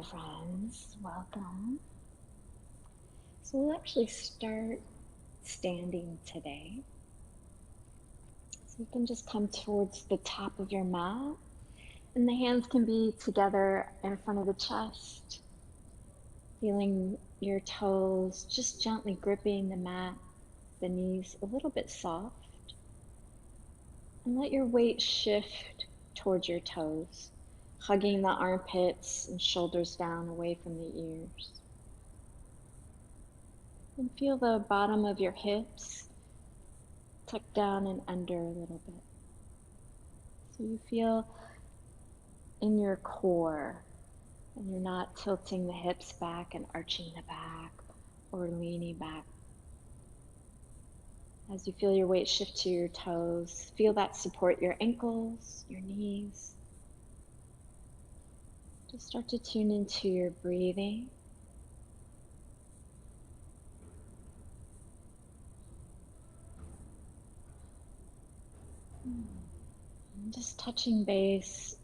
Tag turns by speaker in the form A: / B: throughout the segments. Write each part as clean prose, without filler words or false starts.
A: friends, welcome. So we'll actually start standing today. So you can just come towards the top of your mat, and the hands can be together in front of the chest, feeling your toes just gently gripping the mat, the knees a little bit soft, and let your weight shift towards your toes, hugging the armpits and shoulders down away from the ears. And feel the bottom of your hips tuck down and under a little bit. So you feel in your core and you're not tilting the hips back and arching the back or leaning back. As you feel your weight shift to your toes, feel that support your ankles, your knees. Just start to tune into your breathing. And just touching base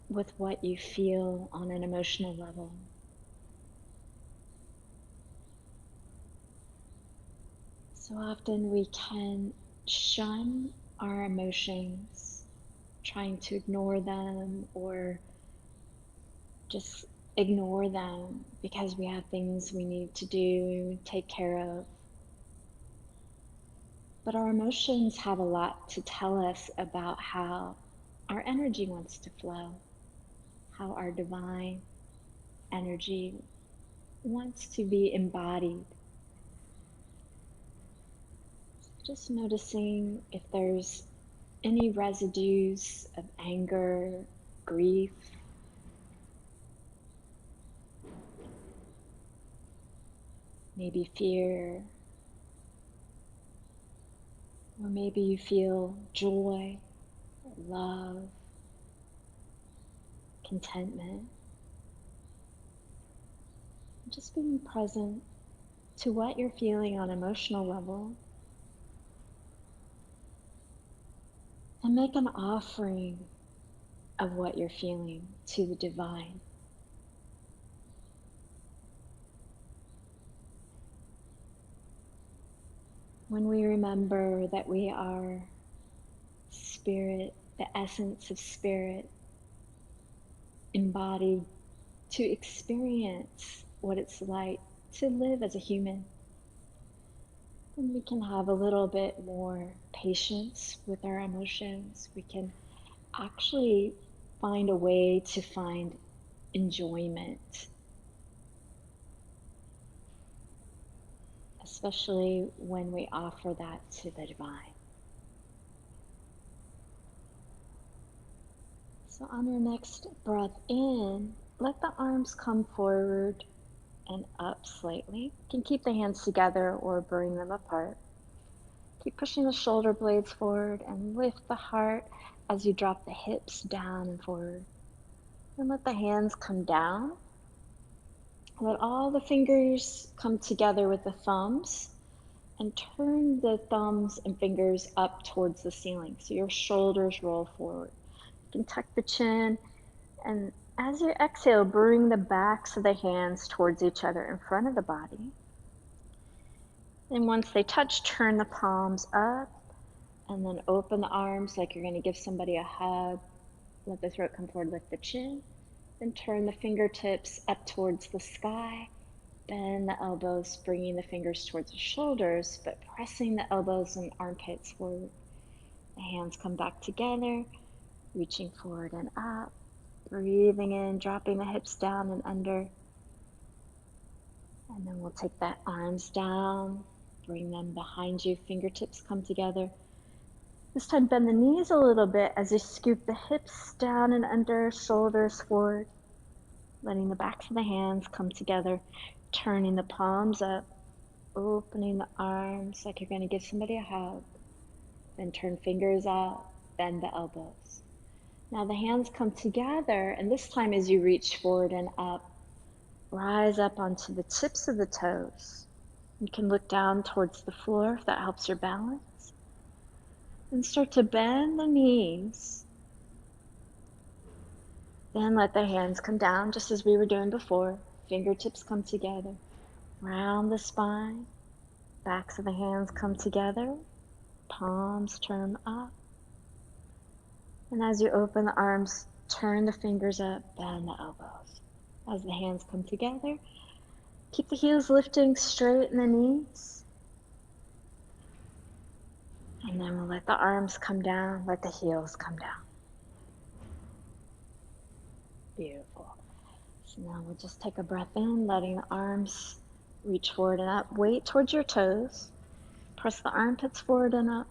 A: with what you feel on an emotional level. So often we can shun our emotions, trying to ignore them or just ignore them because we have things we need to do, take care of. But our emotions have a lot to tell us about how our energy wants to flow, how our divine energy wants to be embodied. Just noticing if there's any residues of anger, grief, maybe fear, or maybe you feel joy, love, contentment. Just being present to what you're feeling on an emotional level, and make an offering of what you're feeling to the divine. When we remember that we are spirit, the essence of spirit, embodied to experience what it's like to live as a human, then we can have a little bit more patience with our emotions. We can actually find a way to find enjoyment, especially when we offer that to the divine. So on your next breath in, let the arms come forward and up slightly. You can keep the hands together or bring them apart. Keep pushing the shoulder blades forward and lift the heart as you drop the hips down and forward. And let the hands come down. Let all the fingers come together with the thumbs, and turn the thumbs and fingers up towards the ceiling so your shoulders roll forward. You can tuck the chin, and as you exhale, bring the backs of the hands towards each other in front of the body. And once they touch, turn the palms up, and then open the arms like you're going to give somebody a hug. Let the throat come forward, lift the chin. Then turn the fingertips up towards the sky. Bend the elbows, bringing the fingers towards the shoulders, but pressing the elbows and armpits forward. The hands come back together, reaching forward and up. Breathing in, dropping the hips down and under. And then we'll take the arms down, bring them behind you, fingertips come together. This time bend the knees a little bit as you scoop the hips down and under, shoulders forward. Letting the backs of the hands come together, turning the palms up, opening the arms like you're going to give somebody a hug. Then turn fingers out, bend the elbows. Now the hands come together, and this time as you reach forward and up, rise up onto the tips of the toes. You can look down towards the floor if that helps your balance. And start to bend the knees. Then let the hands come down just as we were doing before. Fingertips come together. Round the spine. Backs of the hands come together. Palms turn up. And as you open the arms, turn the fingers up, bend the elbows. As the hands come together, keep the heels lifting straight in the knees. And then we'll let the arms come down, let the heels come down. Beautiful. So now we'll just take a breath in, letting the arms reach forward and up. Weight towards your toes. Press the armpits forward and up.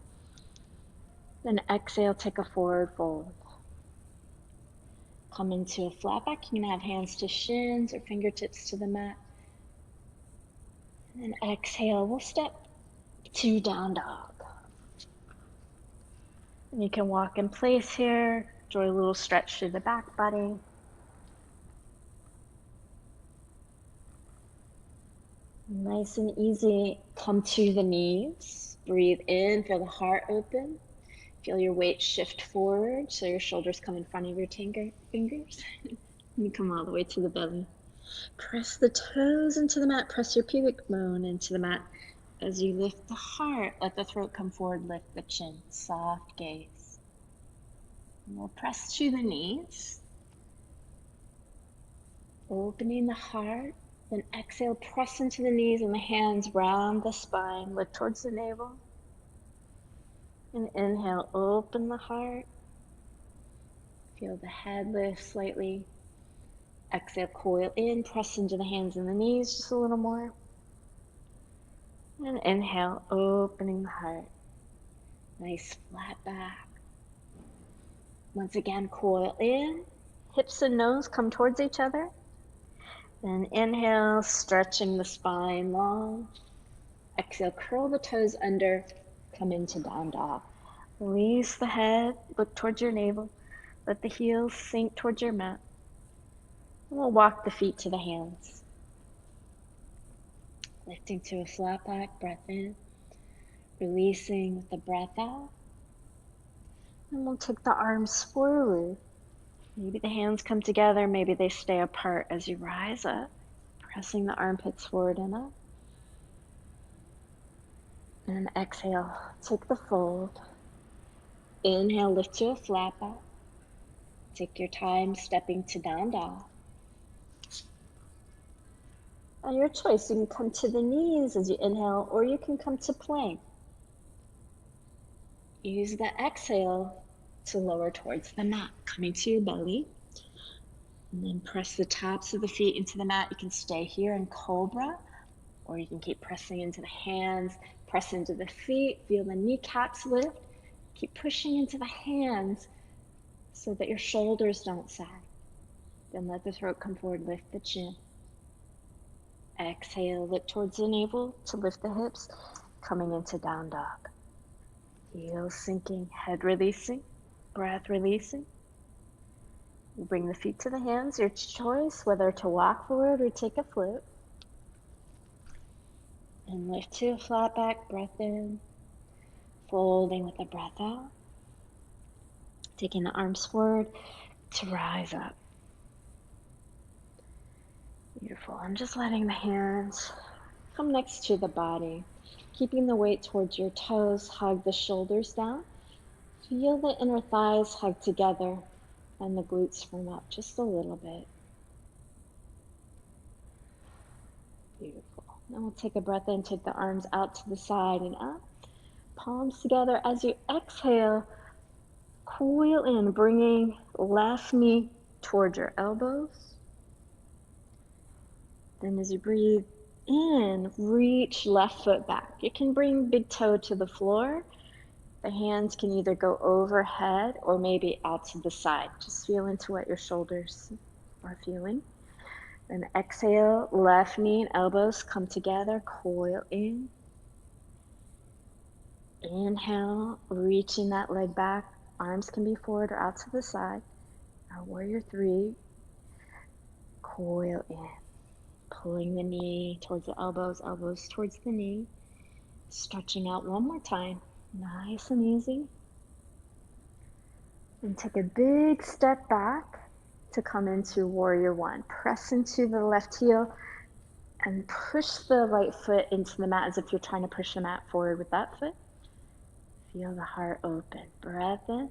A: Then exhale, take a forward fold. Come into a flat back. You can have hands to shins or fingertips to the mat. And then exhale, we'll step to down dog. And you can walk in place here. Enjoy a little stretch through the back body. Nice and easy, come to the knees. Breathe in, feel the heart open. Feel your weight shift forward so your shoulders come in front of your fingers. You come all the way to the belly. Press the toes into the mat, press your pubic bone into the mat. As you lift the heart, let the throat come forward, lift the chin, soft gaze. And we'll press to the knees, opening the heart. Then exhale, press into the knees and the hands round the spine, look towards the navel. And inhale, open the heart. Feel the head lift slightly. Exhale, coil in, press into the hands and the knees just a little more. And inhale, opening the heart. Nice flat back. Once again, coil in. Hips and nose come towards each other. Then inhale, stretching the spine long. Exhale, curl the toes under, come into down dog. Release the head, look towards your navel. Let the heels sink towards your mat. And we'll walk the feet to the hands. Lifting to a flat back, breath in. Releasing with the breath out. And we'll take the arms forward. Maybe the hands come together, maybe they stay apart as you rise up. Pressing the armpits forward and up. And exhale, take the fold. Inhale, lift to a flat back. Take your time stepping to down dog. On your choice, you can come to the knees as you inhale, or you can come to plank. Use the exhale to lower towards the mat, coming to your belly. And then press the tops of the feet into the mat. You can stay here in cobra, or you can keep pressing into the hands, press into the feet, feel the kneecaps lift. Keep pushing into the hands so that your shoulders don't sag. Then let the throat come forward, lift the chin. Exhale, look towards the navel to lift the hips, coming into down dog. Heels sinking, head releasing, breath releasing. You bring the feet to the hands, your choice, whether to walk forward or take a flip. And lift to a flat back, breath in, folding with the breath out. Taking the arms forward to rise up. Beautiful. I'm just letting the hands come next to the body. Keeping the weight towards your toes, hug the shoulders down. Feel the inner thighs hug together and the glutes firm up just a little bit. Beautiful. Now we'll take a breath in, take the arms out to the side and up. Palms together. As you exhale, coil in, bringing left knee towards your elbows. Then as you breathe in, reach left foot back. You can bring big toe to the floor. The hands can either go overhead or maybe out to the side. Just feel into what your shoulders are feeling. Then exhale, left knee and elbows come together, coil in. Inhale, reaching that leg back. Arms can be forward or out to the side. Now warrior three, coil in. Pulling the knee towards the elbows, elbows towards the knee. Stretching out one more time, nice and easy. And take a big step back to come into warrior one. Press into the left heel and push the right foot into the mat as if you're trying to push the mat forward with that foot. Feel the heart open. Breath in.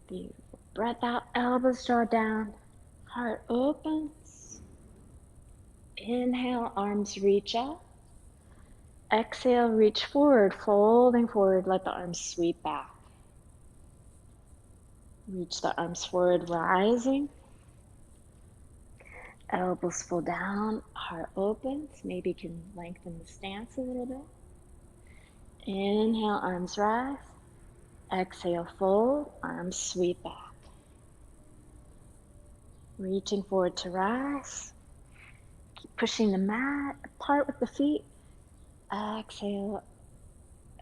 A: Beautiful. Breath out, elbows draw down. Heart opens. Inhale, arms reach out. Exhale, reach forward, folding forward, let the arms sweep back. Reach the arms forward, rising. Elbows pull down, heart opens. Maybe you can lengthen the stance a little bit. Inhale, arms rise. Exhale, fold, arms sweep back. Reaching forward to rise. Keep pushing the mat apart with the feet. Exhale,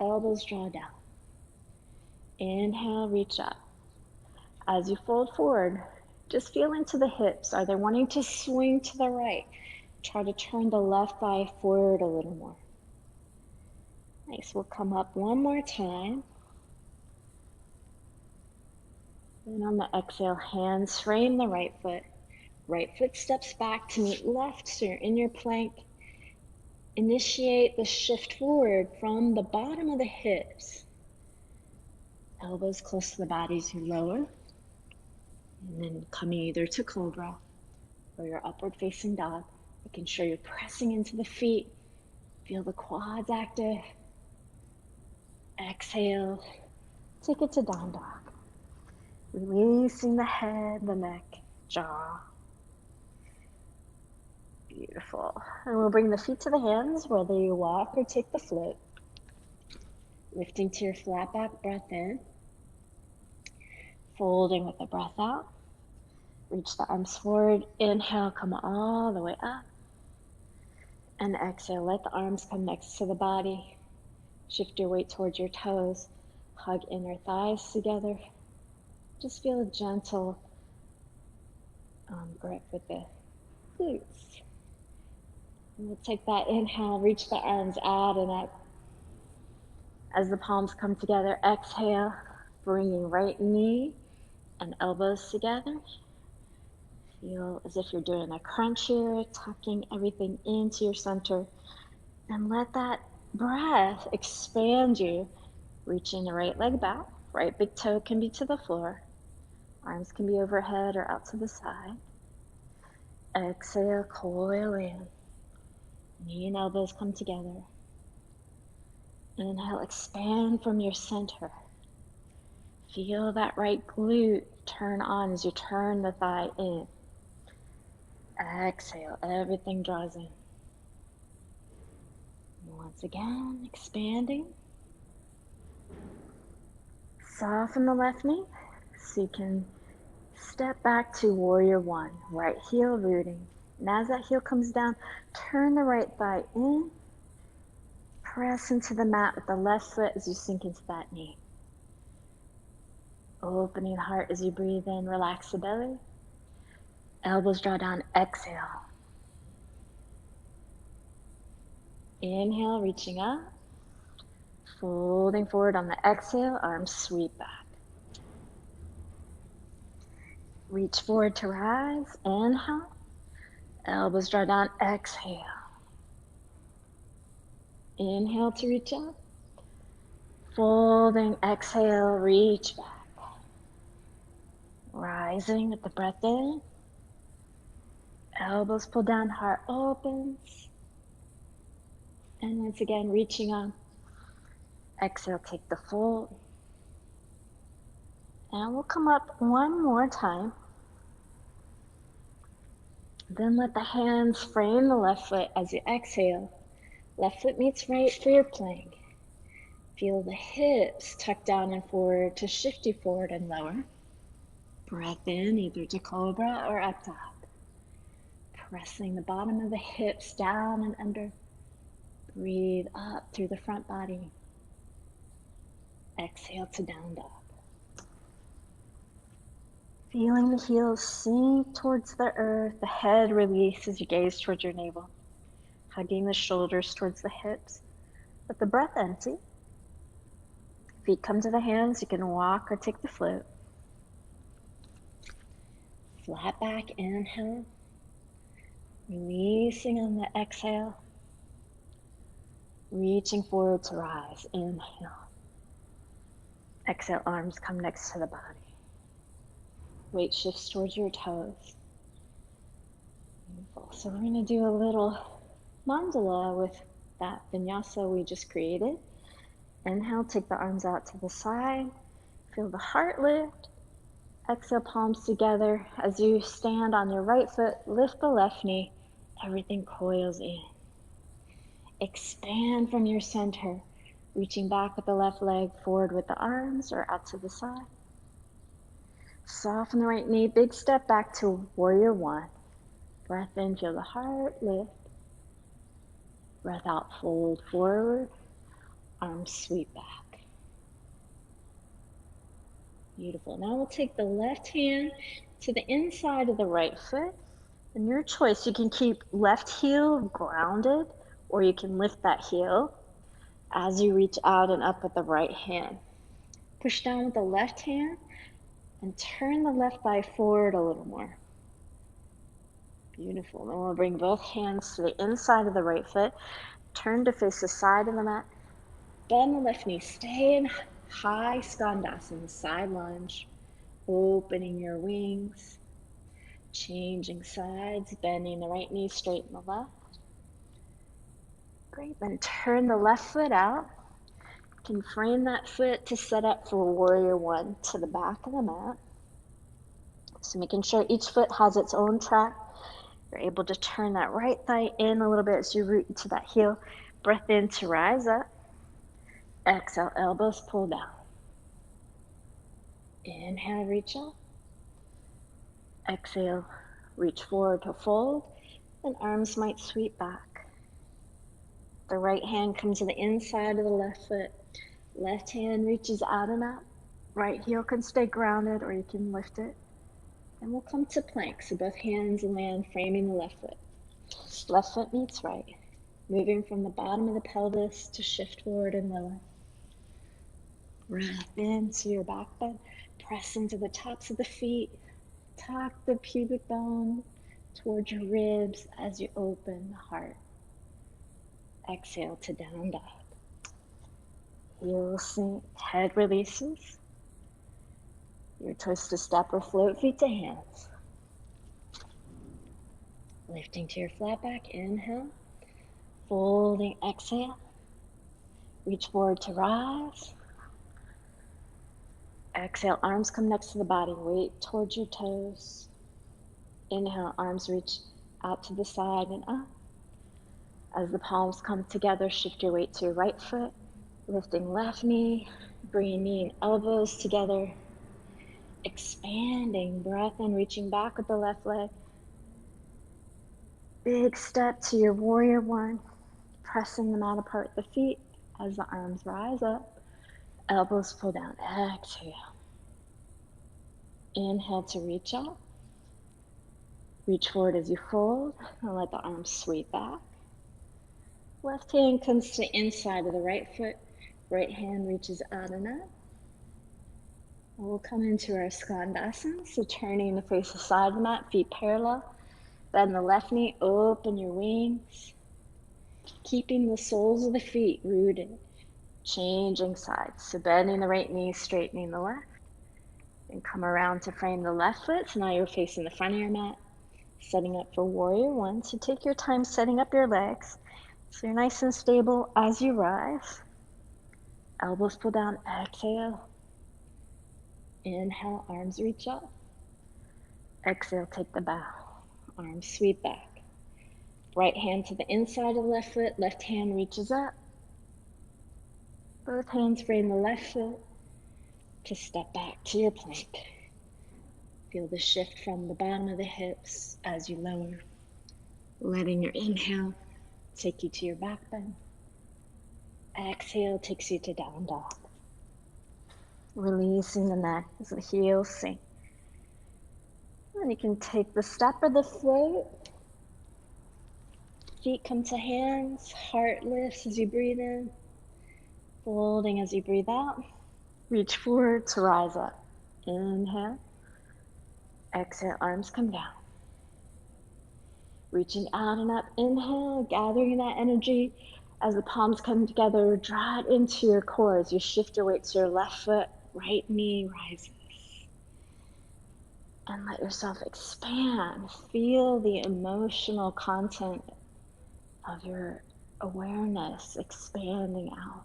A: elbows draw down. Inhale, reach up. As you fold forward, just feel into the hips. Are they wanting to swing to the right? Try to turn the left thigh forward a little more. Nice, we'll come up one more time. And on the exhale, hands frame the right foot. Right foot steps back to meet left, so you're in your plank. Initiate the shift forward from the bottom of the hips. Elbows close to the body as you lower. And then coming either to cobra or your upward facing dog. Making sure you're pressing into the feet. Feel the quads active. Exhale. Take it to down dog. Releasing the head, the neck, jaw. Beautiful. And we'll bring the feet to the hands, whether you walk or take the float. Lifting to your flat back, breath in. Folding with the breath out. Reach the arms forward. Inhale, come all the way up. And exhale, let the arms come next to the body. Shift your weight towards your toes. Hug inner thighs together. Just feel a gentle grip with the glutes. And we'll take that inhale, reach the arms out and up. As the palms come together, exhale, bringing right knee and elbows together. Feel as if you're doing a crunch here, tucking everything into your center. And let that breath expand you. Reaching the right leg back. Right big toe can be to the floor. Arms can be overhead or out to the side. Exhale, coil in. Knee and elbows come together. Inhale, expand from your center. Feel that right glute turn on as you turn the thigh in. Exhale, everything draws in. Once again, expanding. Soften the left knee so you can step back to warrior one. Right heel rooting. And as that heel comes down, turn the right thigh in. Press into the mat with the left foot as you sink into that knee. Opening the heart as you breathe in, relax the belly. Elbows draw down, exhale. Inhale, reaching up. Folding forward on the exhale, arms sweep back. Reach forward to rise, inhale. Elbows draw down, exhale. Inhale to reach up. Folding, exhale, reach back. Rising with the breath in. Elbows pull down, heart opens. And once again, reaching up. Exhale, take the fold. And we'll come up one more time. Then let the hands frame the left foot as you exhale. Left foot meets right for your plank. Feel the hips tuck down and forward to shift you forward and lower. Breath in, either to cobra or up top. Pressing the bottom of the hips down and under. Breathe up through the front body. Exhale to down dog. Feeling the heels sink towards the earth, the head release as you gaze towards your navel. Hugging the shoulders towards the hips. Let the breath empty. Feet come to the hands, you can walk or take the float. Flat back, inhale. Releasing on the exhale. Reaching forward to rise, inhale. Exhale, arms come next to the body. Weight shifts towards your toes. Beautiful. So we're going to do a little mandala with that vinyasa we just created. Inhale, take the arms out to the side. Feel the heart lift. Exhale, palms together. As you stand on your right foot, lift the left knee. Everything coils in. Expand from your center. Reaching back with the left leg, forward with the arms, or out to the side. Soften the right knee, big step back to warrior one. Breath in, feel the heart lift. Breath out, fold forward. Arms sweep back. Beautiful. Now we'll take the left hand to the inside of the right foot. And your choice, you can keep left heel grounded, or you can lift that heel as you reach out and up with the right hand. Push down with the left hand and turn the left thigh forward a little more. Beautiful. Then we'll bring both hands to the inside of the right foot. Turn to face the side of the mat. Bend the left knee. Stay in high skandasana, side lunge. Opening your wings. Changing sides. Bending the right knee, straighten the left. Great. Then turn the left foot out. You can frame that foot to set up for warrior one to the back of the mat. So making sure each foot has its own track. You're able to turn that right thigh in a little bit as you root into that heel. Breath in to rise up. Exhale, elbows pull down. Inhale, reach up. Exhale, reach forward to fold. And arms might sweep back. The right hand comes to the inside of the left foot. Left hand reaches out and up. Right heel can stay grounded, or you can lift it. And we'll come to plank. So both hands land, framing the left foot. Left foot meets right. Moving from the bottom of the pelvis to shift forward and lower. Breath into your back bend. Press into the tops of the feet. Tuck the pubic bone towards your ribs as you open the heart. Exhale to down dog. Heels sink, head releases. Your choice to step or float, feet to hands. Lifting to your flat back, inhale. Folding, exhale. Reach forward to rise. Exhale, arms come next to the body, weight towards your toes. Inhale, arms reach out to the side and up. As the palms come together, shift your weight to your right foot, lifting left knee, bringing knee and elbows together, expanding, breath in, reaching back with the left leg. Big step to your warrior one, pressing the mat apart with the feet as the arms rise up, elbows pull down, exhale. Inhale to reach up. Reach forward as you fold and let the arms sweep back. Left hand comes to the inside of the right foot. Right hand reaches out and up. And we'll come into our skandasana. So turning to face the side of the mat, feet parallel. Bend the left knee, open your wings. Keeping the soles of the feet rooted. Changing sides. So bending the right knee, straightening the left. And come around to frame the left foot. So now you're facing the front of your mat. Setting up for warrior one. So take your time setting up your legs. So you're nice and stable as you rise. Elbows pull down, exhale. Inhale, arms reach up. Exhale, take the bow. Arms sweep back. Right hand to the inside of the left foot. Left hand reaches up. Both hands frame the left foot to step back to your plank. Feel the shift from the bottom of the hips as you lower. Letting your inhale take you to your back bend. Exhale takes you to down dog. Releasing the neck as the heels sink. And you can take the step or the float. Feet come to hands. Heart lifts as you breathe in. Folding as you breathe out. Reach forward to rise up. Inhale. Exhale, arms come down. Reaching out and up, inhale, gathering that energy. As the palms come together, draw it into your core as you shift your weight to your left foot, right knee rises. And let yourself expand. Feel the emotional content of your awareness expanding out.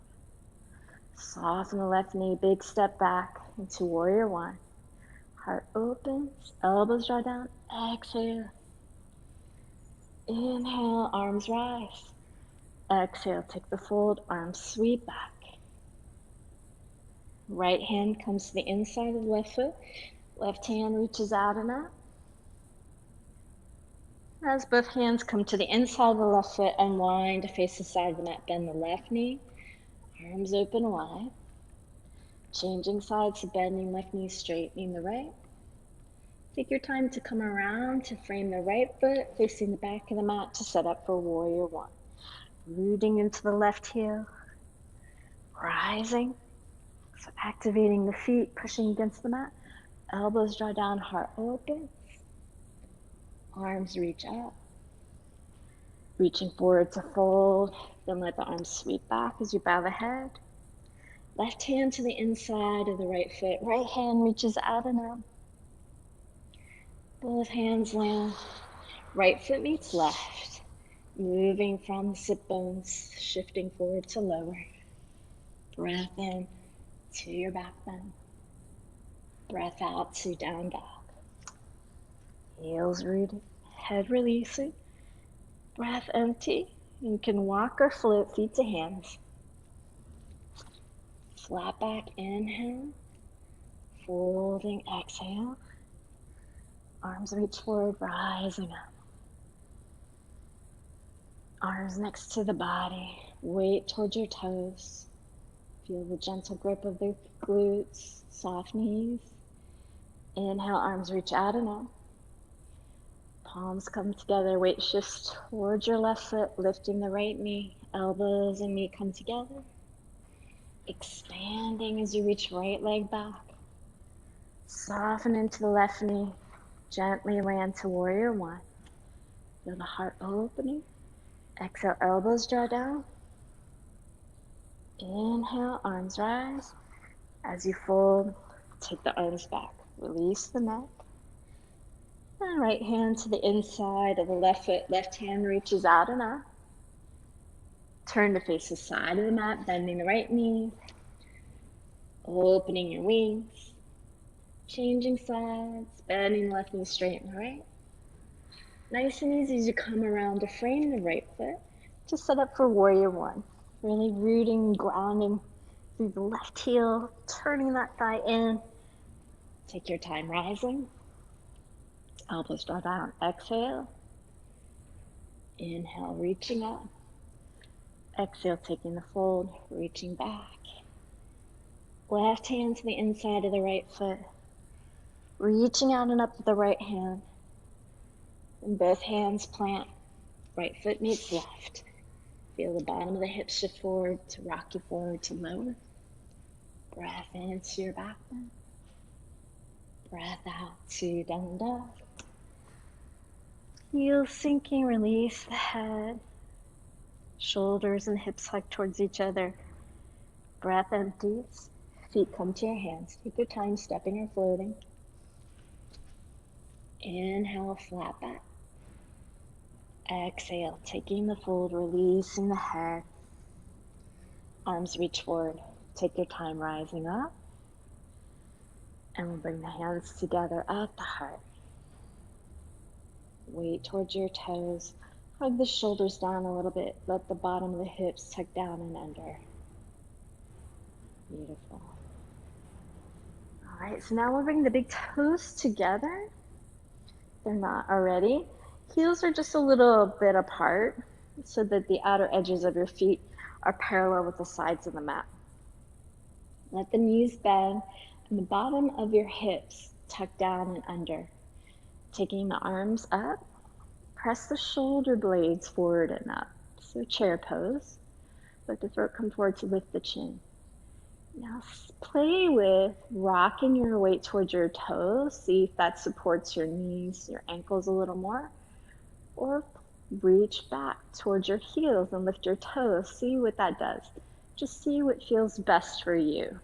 A: Soften the left knee, big step back into warrior one. Heart opens, elbows draw down, exhale. Inhale, arms rise. Exhale, take the fold, arms sweep back. Right hand comes to the inside of the left foot. Left hand reaches out and up. As both hands come to the inside of the left foot, unwind to face the side of the mat. Bend the left knee, arms open wide. Changing sides to bending left knee, straightening the right. Take your time to come around to frame the right foot facing the back of the mat to set up for warrior one. Rooting into the left heel, rising. So activating the feet, pushing against the mat. Elbows draw down, heart open. Arms reach up. Reaching forward to fold. Then let the arms sweep back as you bow the head. Left hand to the inside of the right foot. Right hand reaches out and up. Both hands land. Right foot meets left. Moving from the sit bones, shifting forward to lower. Breath in to your back bend. Breath out to down dog. Heels rooted, head releasing. Breath empty. You can walk or float feet to hands. Flat back, inhale. Folding, exhale. Arms reach forward, rising up. Arms next to the body. Weight towards your toes. Feel the gentle grip of the glutes, soft knees. Inhale, arms reach out and up. Palms come together, weight shifts towards your left foot, lifting the right knee. Elbows and knee come together. Expanding as you reach right leg back. Soften into the left knee. Gently land to warrior one. Feel the heart opening. Exhale, elbows draw down. Inhale, arms rise. As you fold, take the arms back. Release the neck. And right hand to the inside of the left foot. Left hand reaches out and up. Turn to face the side of the mat, bending the right knee. Opening your wings. Changing sides, bending the left knee, straighten the right. Nice and easy as you come around to frame the right foot. Just set up for warrior one. Really rooting, grounding through the left heel, turning that thigh in. Take your time rising. Elbows draw down. Exhale. Inhale, reaching up. Exhale, taking the fold, reaching back. Left hand to the inside of the right foot. Reaching out and up with the right hand. And both hands plant. Right foot meets left. Feel the bottom of the hips shift forward to rock you forward to lower. Breath into your back bend. Breath out to down dog. Heels sinking, release the head. Shoulders and hips hug towards each other. Breath empties. Feet come to your hands. Take your time stepping or floating. Inhale, flat back. Exhale, taking the fold, releasing the head. Arms reach forward. Take your time rising up. And we'll bring the hands together at the heart. Weight towards your toes. Hug the shoulders down a little bit. Let the bottom of the hips tuck down and under. Beautiful. All right, so now we'll bring the big toes together. They're not already. Heels are just a little bit apart so that the outer edges of your feet are parallel with the sides of the mat. Let the knees bend and the bottom of your hips tuck down and under. Taking the arms up, press the shoulder blades forward and up. So chair pose. Let the throat come forward to lift the chin. Now play with rocking your weight towards your toes. See if that supports your knees, your ankles a little more. Or reach back towards your heels and lift your toes. See what that does. Just see what feels best for you.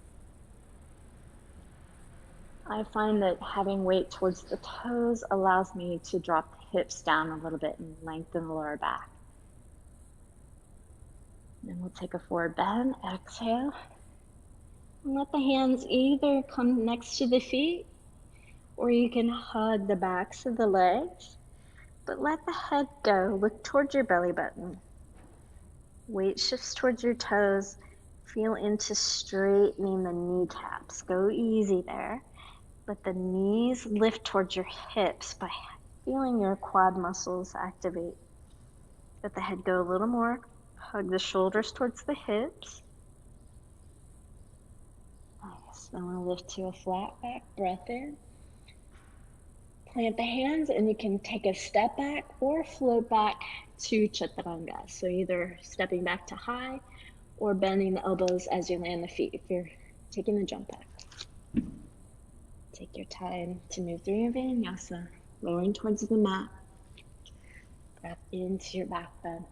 A: I find that having weight towards the toes allows me to drop the hips down a little bit and lengthen the lower back. Then we'll take a forward bend, exhale. And let the hands either come next to the feet, or you can hug the backs of the legs, but let the head go. Look towards your belly button. Weight shifts towards your toes. Feel into straightening the kneecaps. Go easy there. Let the knees lift towards your hips by feeling your quad muscles activate. Let the head go a little more. Hug the shoulders towards the hips. Nice. Then we'll lift to a flat back. Breath in. Plant the hands, and you can take a step back or float back to chaturanga. So either stepping back to high or bending the elbows as you land the feet if you're taking the jump back. Take your time to move through your vinyasa, lowering towards the mat. Breath into your back bend.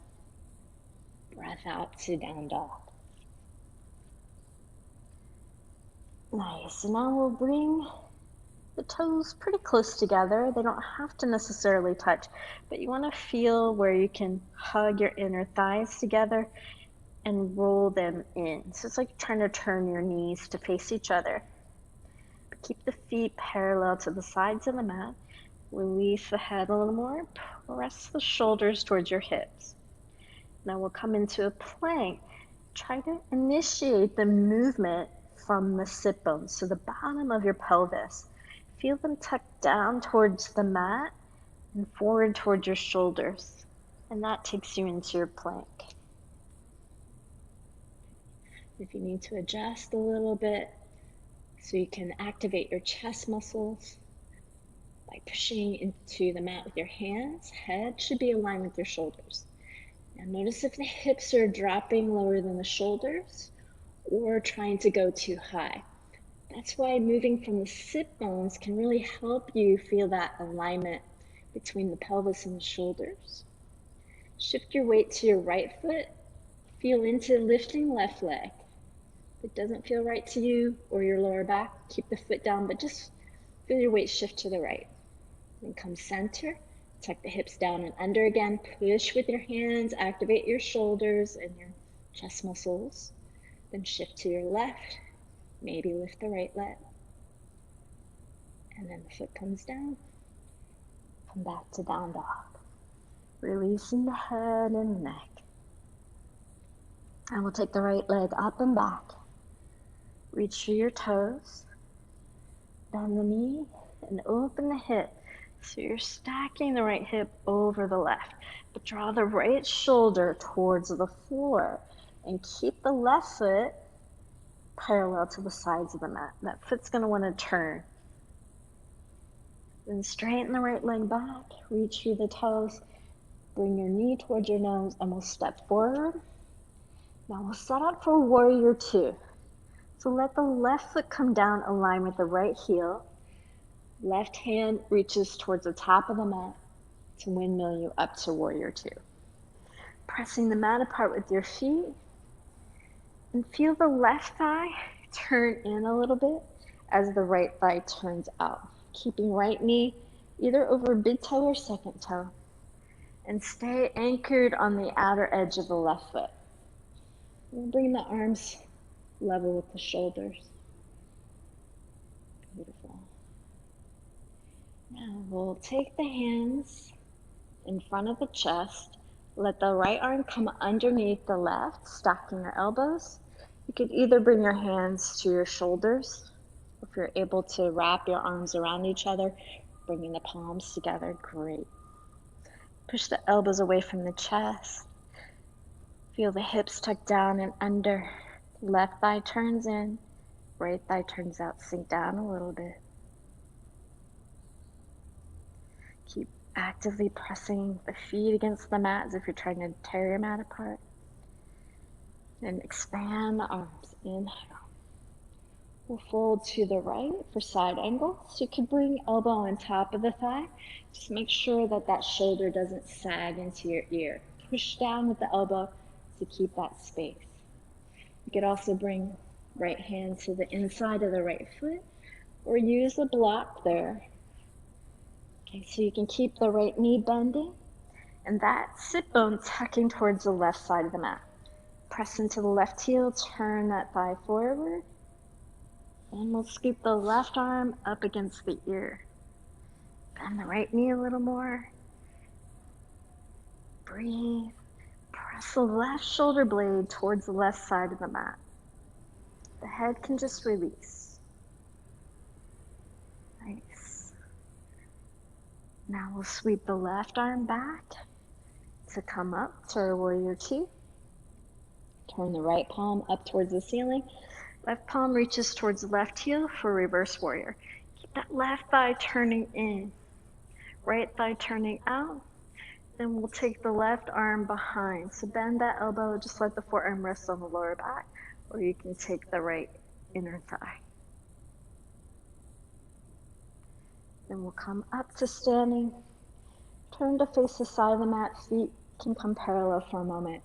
A: Breath out to down dog. Nice. So now we'll bring the toes pretty close together. They don't have to necessarily touch, but you want to feel where you can hug your inner thighs together and roll them in. So it's like trying to turn your knees to face each other. But keep the feet parallel to the sides of the mat. Release the head a little more. Press the shoulders towards your hips. Now we'll come into a plank. Try to initiate the movement from the sit bones, so the bottom of your pelvis. Feel them tuck down towards the mat and forward towards your shoulders. And that takes you into your plank. If you need to adjust a little bit so you can activate your chest muscles by pushing into the mat with your hands, head should be aligned with your shoulders. Now notice if the hips are dropping lower than the shoulders or trying to go too high. That's why moving from the sit bones can really help you feel that alignment between the pelvis and the shoulders. Shift your weight to your right foot. Feel into lifting left leg. If it doesn't feel right to you or your lower back, keep the foot down, but just feel your weight shift to the right. Then come center, tuck the hips down and under again. Push with your hands, activate your shoulders and your chest muscles. Then shift to your left. Maybe lift the right leg. And then the foot comes down. Come back to down dog. Releasing the head and the neck. And we'll take the right leg up and back. Reach through your toes. Bend the knee and open the hip. So you're stacking the right hip over the left. But draw the right shoulder towards the floor. And keep the left foot parallel to the sides of the mat. That foot's going to want to turn. Then straighten the right leg back. Reach through the toes. Bring your knee towards your nose and we'll step forward. Now we'll set up for warrior two. So let the left foot come down, align with the right heel. Left hand reaches towards the top of the mat to windmill you up to warrior two. Pressing the mat apart with your feet. And feel the left thigh turn in a little bit as the right thigh turns out. Keeping right knee either over big toe or second toe. And stay anchored on the outer edge of the left foot. We'll bring the arms level with the shoulders. Beautiful. Now we'll take the hands in front of the chest. Let the right arm come underneath the left, stacking your elbows. You could either bring your hands to your shoulders. If you're able to wrap your arms around each other, bringing the palms together, great. Push the elbows away from the chest. Feel the hips tuck down and under. Left thigh turns in, right thigh turns out. Sink down a little bit. Keep actively pressing the feet against the mat as if you're trying to tear your mat apart. And expand the arms. Inhale. We'll fold to the right for side angle. So you can bring elbow on top of the thigh. Just make sure that that shoulder doesn't sag into your ear. Push down with the elbow to keep that space. You could also bring right hand to the inside of the right foot or use a block there. Okay, so you can keep the right knee bending and that sit bone tucking towards the left side of the mat. Press into the left heel, turn that thigh forward, and we'll scoop the left arm up against the ear. Bend the right knee a little more. Breathe. Press the left shoulder blade towards the left side of the mat. The head can just release. Nice. Now we'll sweep the left arm back to come up to our warrior two. Turn the right palm up towards the ceiling. Left palm reaches towards the left heel for reverse warrior. Keep that left thigh turning in. Right thigh turning out. Then we'll take the left arm behind. So bend that elbow, just let the forearm rest on the lower back, or you can take the right inner thigh. Then we'll come up to standing. Turn to face the side of the mat. Feet can come parallel for a moment.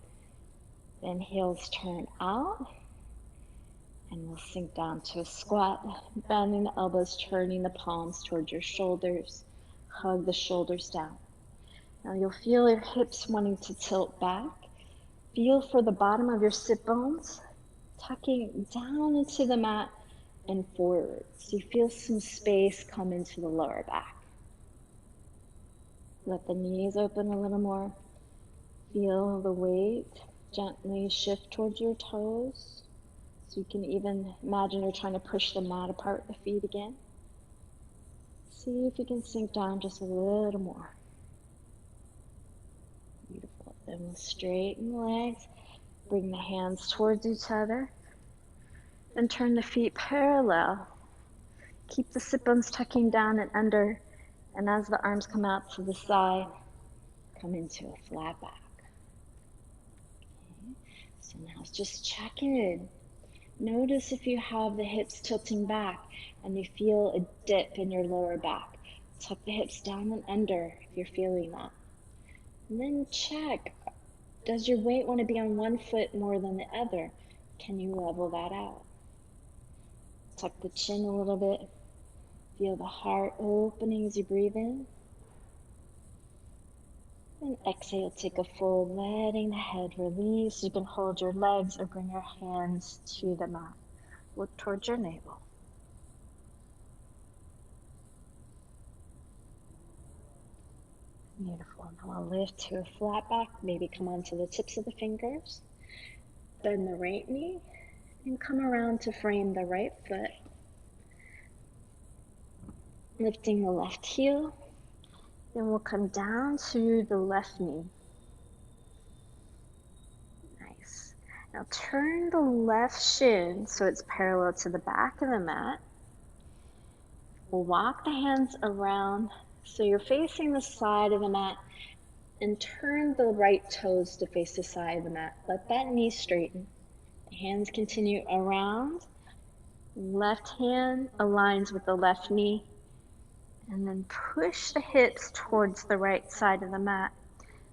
A: Then heels turn out. And we'll sink down to a squat, bending the elbows, turning the palms towards your shoulders. Hug the shoulders down. Now you'll feel your hips wanting to tilt back. Feel for the bottom of your sit bones, tucking down into the mat and forward. So you feel some space come into the lower back. Let the knees open a little more. Feel the weight gently shift towards your toes. So you can even imagine you're trying to push the mat apart with the feet again. See if you can sink down just a little more. Beautiful. Then we'll straighten the legs. Bring the hands towards each other. Then turn the feet parallel. Keep the sit bones tucking down and under. And as the arms come out to the side, come into a flat back. Okay. So now just check in. Notice if you have the hips tilting back and you feel a dip in your lower back. Tuck the hips down and under if you're feeling that. And then check, does your weight want to be on one foot more than the other? Can you level that out? Tuck the chin a little bit. Feel the heart opening as you breathe in. And exhale, take a fold, letting the head release. You can hold your legs or bring your hands to the mat. Look towards your navel. Beautiful. Now I'll lift to a flat back. Maybe come onto the tips of the fingers. Bend the right knee and come around to frame the right foot. Lifting the left heel. Then we'll come down to the left knee. Nice. Now turn the left shin so it's parallel to the back of the mat. We'll walk the hands around so you're facing the side of the mat and turn the right toes to face the side of the mat. Let that knee straighten. The hands continue around. Left hand aligns with the left knee. And then push the hips towards the right side of the mat.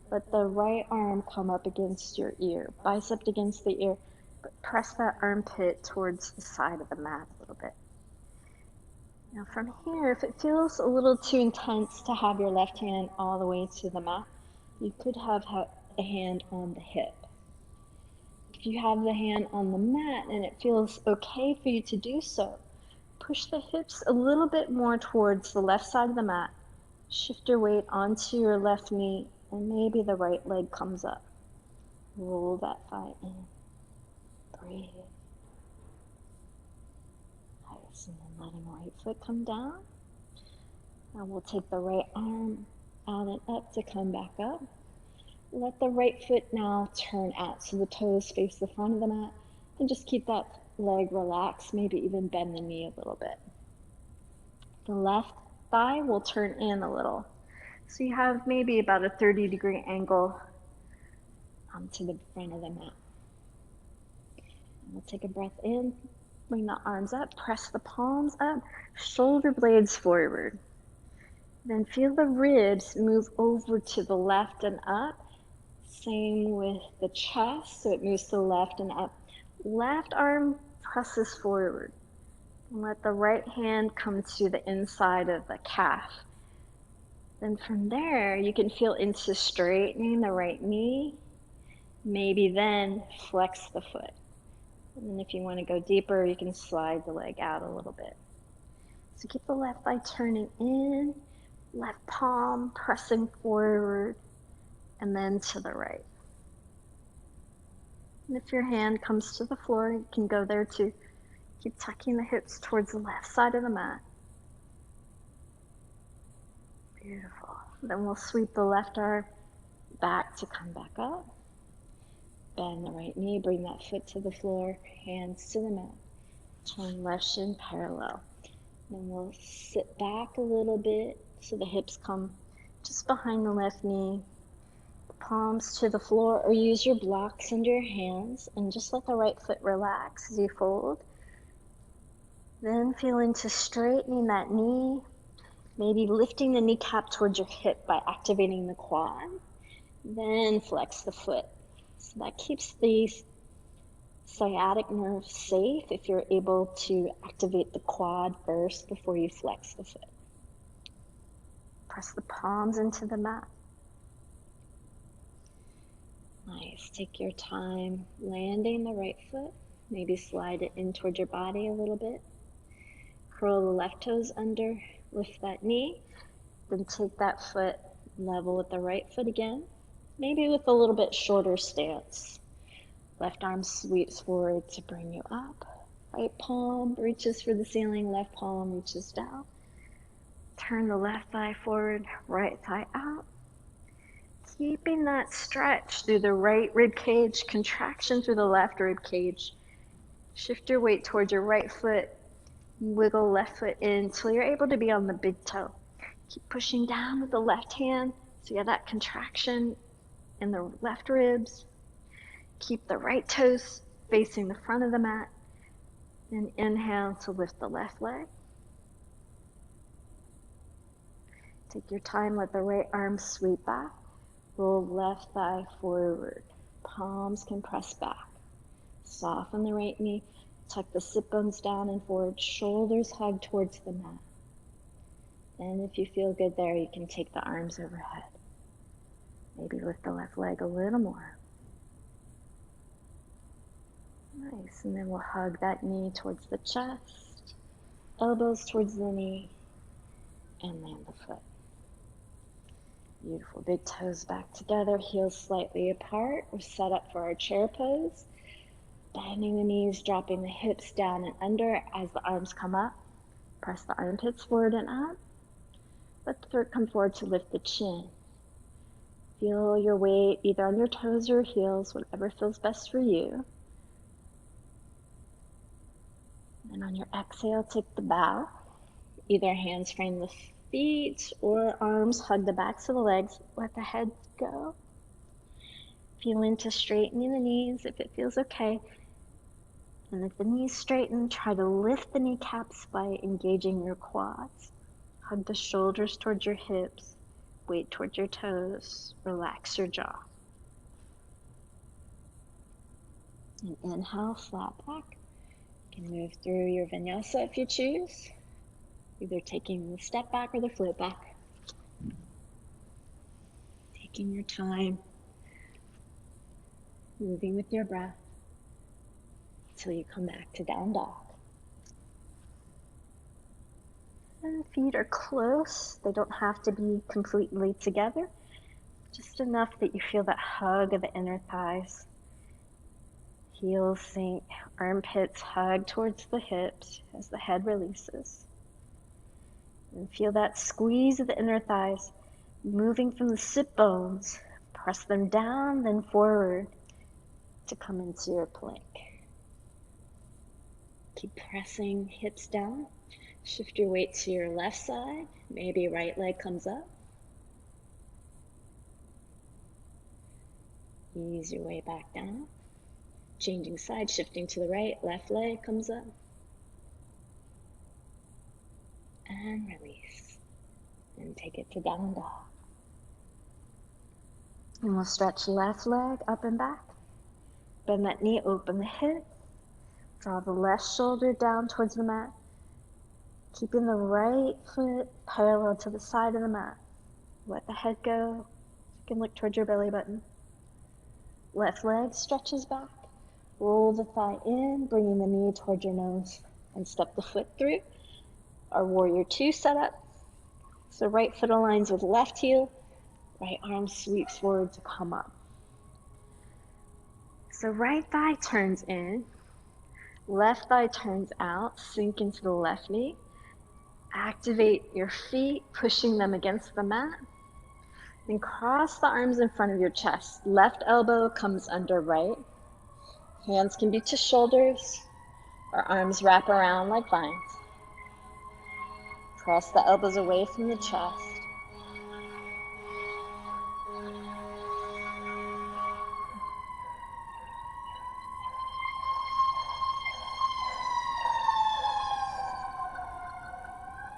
A: Let the right arm come up against your ear, bicep against the ear, but press that armpit towards the side of the mat a little bit. Now from here, if it feels a little too intense to have your left hand all the way to the mat, you could have a hand on the hip. If you have the hand on the mat and it feels okay for you to do so, push the hips a little bit more towards the left side of the mat. Shift your weight onto your left knee and maybe the right leg comes up. Roll that thigh in. Breathe. Nice. And then letting the right foot come down. Now we'll take the right arm out and up to come back up. Let the right foot now turn out so the toes face the front of the mat. And just keep that leg relaxed, maybe even bend the knee a little bit. The left thigh will turn in a little. So you have maybe about a 30-degree angle to the front of the mat. And we'll take a breath in, Bring the arms up, press the palms up, shoulder blades forward. Then feel the ribs move over to the left and up. Same with the chest, so it moves to the left and up. Left arm presses forward. And let the right hand come to the inside of the calf. Then from there, you can feel into straightening the right knee. Maybe then flex the foot. And then if you want to go deeper, you can slide the leg out a little bit. So keep the left thigh turning in, left palm pressing forward, and then to the right. And if your hand comes to the floor, you can go there too. Keep tucking the hips towards the left side of the mat. Beautiful. Then we'll sweep the left arm back to come back up. Bend the right knee, bring that foot to the floor, hands to the mat. Turn left shin parallel. Then we'll sit back a little bit so the hips come just behind the left knee. Palms to the floor, or use your blocks under your hands and just let the right foot relax as you fold. Then feel into straightening that knee, maybe lifting the kneecap towards your hip by activating the quad. Then flex the foot. So that keeps the sciatic nerve safe if you're able to activate the quad first before you flex the foot. Press the palms into the mat. Nice. Take your time landing the right foot. Maybe slide it in toward your body a little bit. Curl the left toes under, lift that knee. Then take that foot level with the right foot again. Maybe with a little bit shorter stance. Left arm sweeps forward to bring you up. Right palm reaches for the ceiling, left palm reaches down. Turn the left thigh forward, right thigh out. Keeping that stretch through the right rib cage, contraction through the left rib cage. Shift your weight towards your right foot. Wiggle left foot in until you're able to be on the big toe. Keep pushing down with the left hand so you have that contraction in the left ribs. Keep the right toes facing the front of the mat. And inhale to lift the left leg. Take your time, let the right arm sweep back. Roll left thigh forward. Palms can press back. Soften the right knee. Tuck the sit bones down and forward. Shoulders hug towards the mat. And if you feel good there, you can take the arms overhead. Maybe lift the left leg a little more. Nice. And then we'll hug that knee towards the chest. Elbows towards the knee. And land the foot. Beautiful. Big toes back together, heels slightly apart. We're set up for our chair pose. Bending the knees, dropping the hips down and under as the arms come up. Press the armpits forward and up. Let the throat come forward to lift the chin. Feel your weight either on your toes or heels, whatever feels best for you. And on your exhale, take the bow. Either hands frame the feet or arms hug the backs of the legs. Let the head go. Feel into straightening the knees if it feels okay. And if the knees straighten, try to lift the kneecaps by engaging your quads. Hug the shoulders towards your hips. Weight towards your toes. Relax your jaw. And inhale, flat back. You can move through your vinyasa if you choose. Either taking the step back or the float back. Taking your time. Moving with your breath until you come back to down dog. And feet are close. They don't have to be completely together. Just enough that you feel that hug of the inner thighs. Heels sink, armpits hug towards the hips as the head releases. And feel that squeeze of the inner thighs moving from the sit bones. Press them down, then forward to come into your plank. Keep pressing hips down. Shift your weight to your left side. Maybe right leg comes up. Ease your way back down. Changing side, shifting to the right. Left leg comes up. and release. And take it to down dog. And we'll stretch left leg up and back. Bend that knee, open the hip. Draw the left shoulder down towards the mat. Keeping the right foot parallel to the side of the mat. Let the head go. You can look towards your belly button. Left leg stretches back. Roll the thigh in, bringing the knee towards your nose. And step the foot through. Our warrior two setup. So right foot aligns with left heel. Right arm sweeps forward to come up. So right thigh turns in. Left thigh turns out. Sink into the left knee. Activate your feet, pushing them against the mat. Then cross the arms in front of your chest. Left elbow comes under right. Hands can be to shoulders, or arms wrap around like vines. Cross the elbows away from the chest.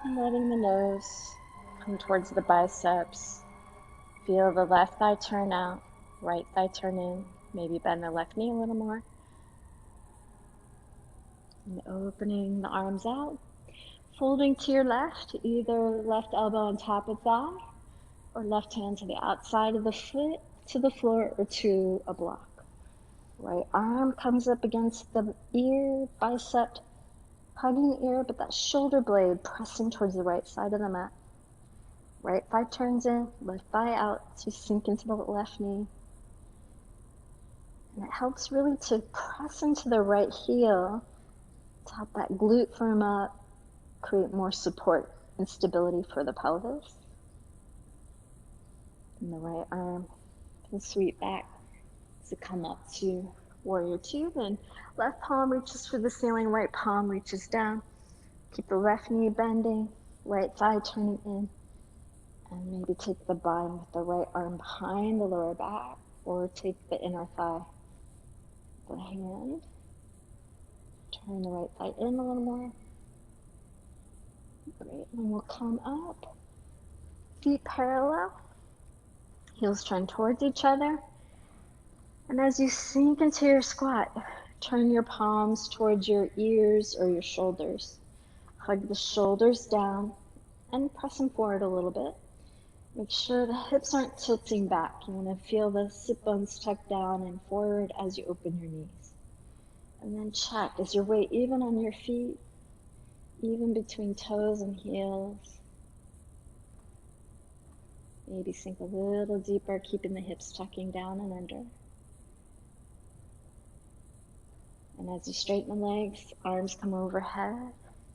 A: And letting the nose come towards the biceps. Feel the left thigh turn out, right thigh turn in. Maybe bend the left knee a little more. And opening the arms out. Folding to your left, either left elbow on top of thigh, or left hand to the outside of the foot, to the floor, or to a block. Right arm comes up against the ear, bicep, hugging the ear, but that shoulder blade pressing towards the right side of the mat. Right thigh turns in, left thigh out to sink into the left knee. And it helps really to press into the right heel to help that glute firm up, create more support and stability for the pelvis. And the right arm can sweep back to come up to warrior two. Then left palm reaches for the ceiling, right palm reaches down. Keep the left knee bending, right thigh turning in. And maybe take the bind with the right arm behind the lower back, or take the inner thigh, the hand. Turn the right thigh in a little more. Great, and we'll come up. Feet parallel. Heels turn towards each other. And as you sink into your squat, turn your palms towards your ears or your shoulders. Hug the shoulders down and press them forward a little bit. Make sure the hips aren't tilting back. You want to feel the sit bones tuck down and forward as you open your knees. And then check, is your weight even on your feet? Even between toes and heels? Maybe sink a little deeper, keeping the hips tucking down and under. And as you straighten the legs, arms come overhead.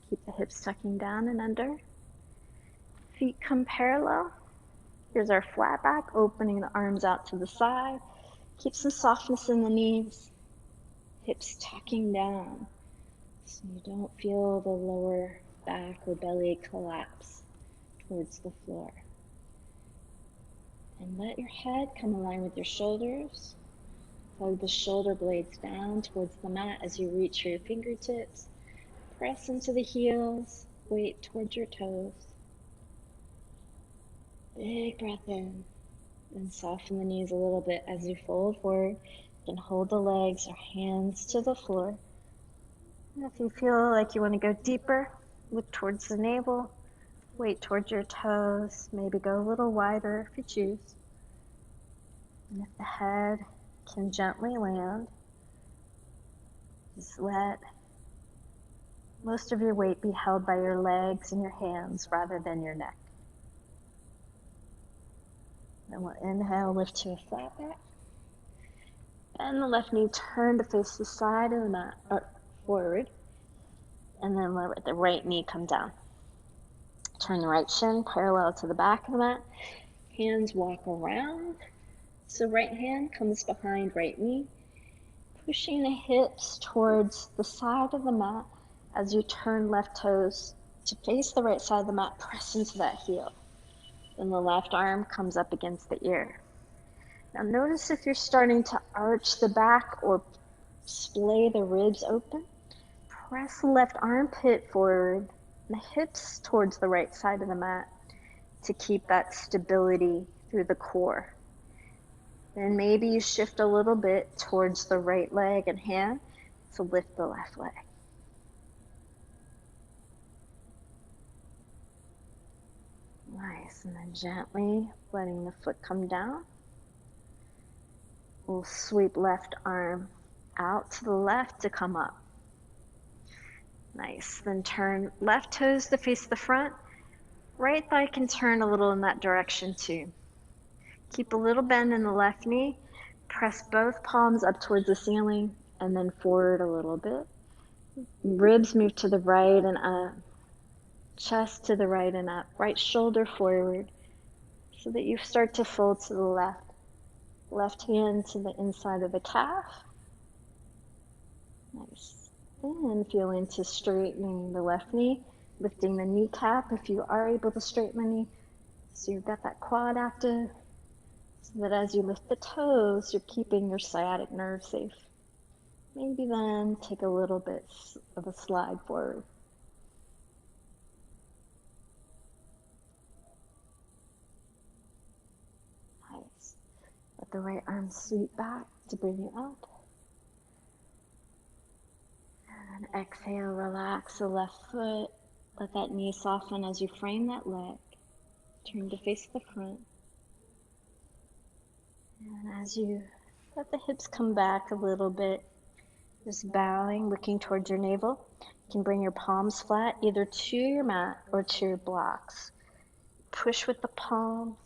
A: Keep the hips tucking down and under. Feet come parallel. Here's our flat back, opening the arms out to the side. Keep some softness in the knees. Hips tucking down so you don't feel the lower back or belly collapse towards the floor. And let your head come align with your shoulders. Hug the shoulder blades down towards the mat as you reach for your fingertips. Press into the heels, weight towards your toes. Big breath in, and soften the knees a little bit as you fold forward. You can hold the legs or hands to the floor. And if you feel like you want to go deeper, look towards the navel, weight towards your toes, maybe go a little wider if you choose. And if the head can gently land, just let most of your weight be held by your legs and your hands rather than your neck. Then we'll inhale, lift to a flat back. Bend the left knee, turn to face the side of the mat, or forward. And then let the right knee come down. Turn the right shin parallel to the back of the mat. Hands walk around. So right hand comes behind right knee. Pushing the hips towards the side of the mat as you turn left toes to face the right side of the mat. Press into that heel. Then the left arm comes up against the ear. Now notice if you're starting to arch the back or splay the ribs open. Press the left armpit forward and the hips towards the right side of the mat to keep that stability through the core. Then maybe you shift a little bit towards the right leg and hand to lift the left leg. Nice, and then gently letting the foot come down. We'll sweep left arm out to the left to come up. Nice, then turn left toes to face the front. Right thigh can turn a little in that direction too. Keep a little bend in the left knee. Press both palms up towards the ceiling and then forward a little bit. Ribs move to the right and up. Chest to the right and up. Right shoulder forward so that you start to fold to the left. Left hand to the inside of the calf. Nice. And feel into straightening the left knee, lifting the kneecap if you are able to straighten the knee. So you've got that quad active, so that as you lift the toes, you're keeping your sciatic nerve safe. Maybe then take a little bit of a slide forward. Nice. Let the right arm sweep back to bring you up. And exhale, relax the left foot. Let that knee soften as you frame that leg. Turn to face the front. And as you let the hips come back a little bit, just bowing, looking towards your navel. You can bring your palms flat, either to your mat or to your blocks. Push with the palms.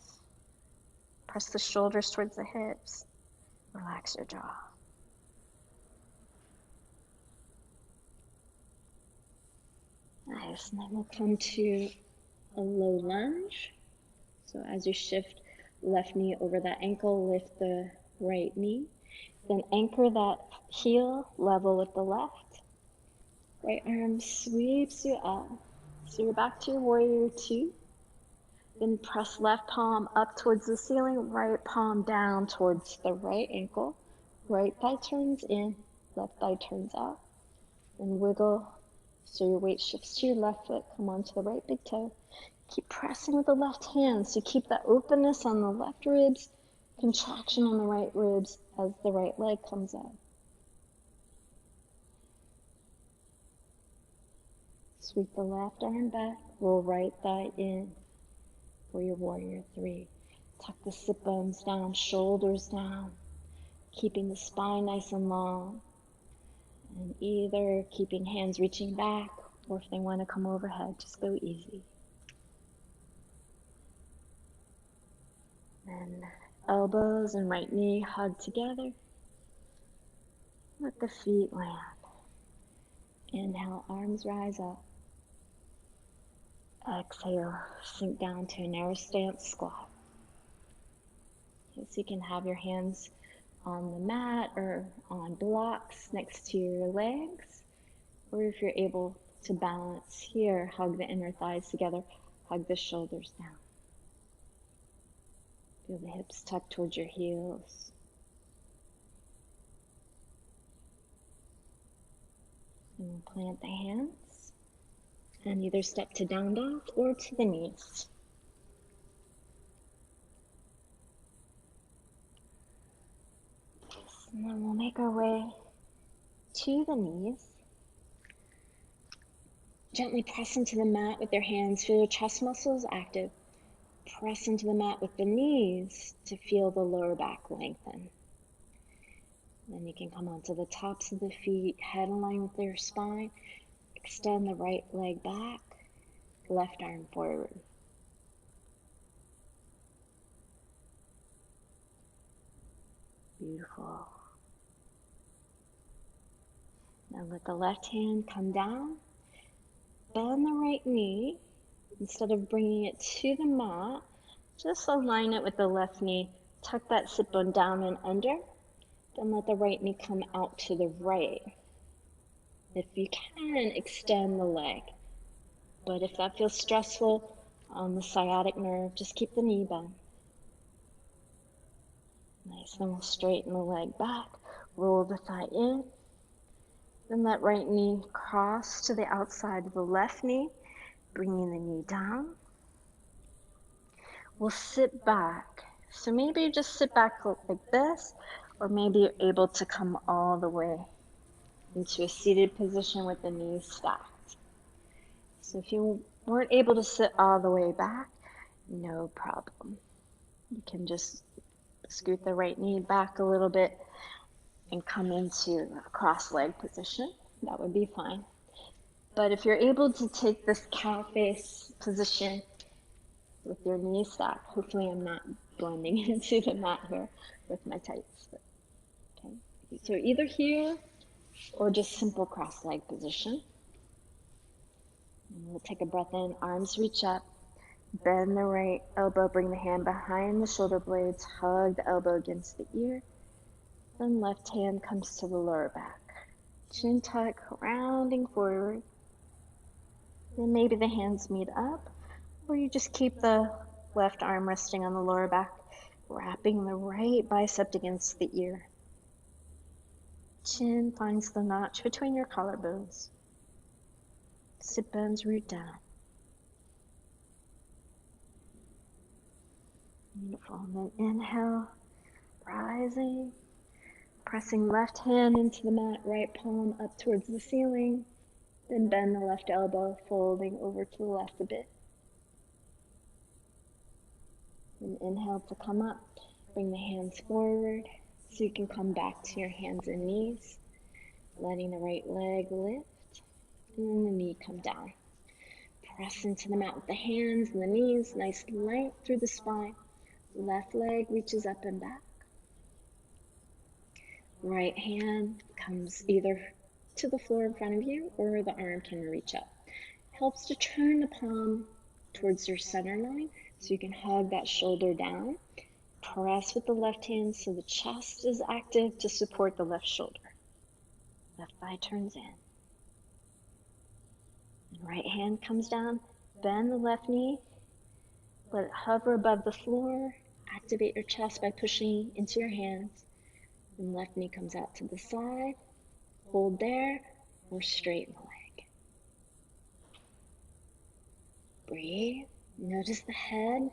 A: Press the shoulders towards the hips. Relax your jaw. Nice, and then we'll come to a low lunge. So as you shift left knee over that ankle, lift the right knee. Then anchor that heel level with the left. Right arm sweeps you up. So you're back to your warrior two. Then press left palm up towards the ceiling, right palm down towards the right ankle. Right thigh turns in, left thigh turns out. Then wiggle so your weight shifts to your left foot. Come onto the right big toe. Keep pressing with the left hand. So keep that openness on the left ribs, contraction on the right ribs as the right leg comes up. Sweep the left arm back, roll right thigh in for your warrior three. Tuck the sit bones down, shoulders down, keeping the spine nice and long. And either keeping hands reaching back, or if they want to come overhead, just go easy. And elbows and right knee hug together. Let the feet land. Inhale, arms rise up. Exhale, sink down to a narrow stance squat. Okay, so you can have your hands on the mat or on blocks next to your legs. Or if you're able to balance here, hug the inner thighs together, hug the shoulders down. Feel the hips tuck towards your heels. And we'll plant the hands and either step to down dog or to the knees. And then we'll make our way to the knees. Gently press into the mat with your hands. Feel your chest muscles active. Press into the mat with the knees to feel the lower back lengthen. Then you can come onto the tops of the feet, head in line with your spine. Extend the right leg back, left arm forward. Beautiful. Now let the left hand come down. Bend the right knee. Instead of bringing it to the mat, just align it with the left knee. Tuck that sit bone down and under. Then let the right knee come out to the right. If you can, extend the leg. But if that feels stressful on the sciatic nerve, just keep the knee bent. Nice, then we'll straighten the leg back. Roll the thigh in. Then that right knee cross to the outside of the left knee. Bringing the knee down. We'll sit back. So maybe you just sit back like this, or maybe you're able to come all the way into a seated position with the knees stacked. So if you weren't able to sit all the way back, no problem. You can just scoot the right knee back a little bit and come into a cross-leg position. That would be fine. But if you're able to take this cow face position with your knees stacked, hopefully I'm not blending into the mat here with my tights. Okay. So either here or just simple cross-leg position. And we'll take a breath in, arms reach up, bend the right elbow, bring the hand behind the shoulder blades, hug the elbow against the ear. Then left hand comes to the lower back. Chin tuck, rounding forward. Then maybe the hands meet up, or you just keep the left arm resting on the lower back, wrapping the right bicep against the ear. Chin finds the notch between your collarbones. Sit bones root down. Beautiful. And then inhale, rising, pressing left hand into the mat, right palm up towards the ceiling. Then bend the left elbow, folding over to the left a bit. And inhale to come up. Bring the hands forward so you can come back to your hands and knees. Letting the right leg lift. And then the knee come down. Press into the mat with the hands and the knees. Nice length through the spine. Left leg reaches up and back. Right hand comes either to the floor in front of you or the arm can reach up. Helps to turn the palm towards your center line so you can hug that shoulder down. Press with the left hand so the chest is active to support the left shoulder. Left thigh turns in. And right hand comes down. Bend the left knee. Let it hover above the floor. Activate your chest by pushing into your hands. And left knee comes out to the side. Hold there or straighten the leg. Breathe. Notice the head.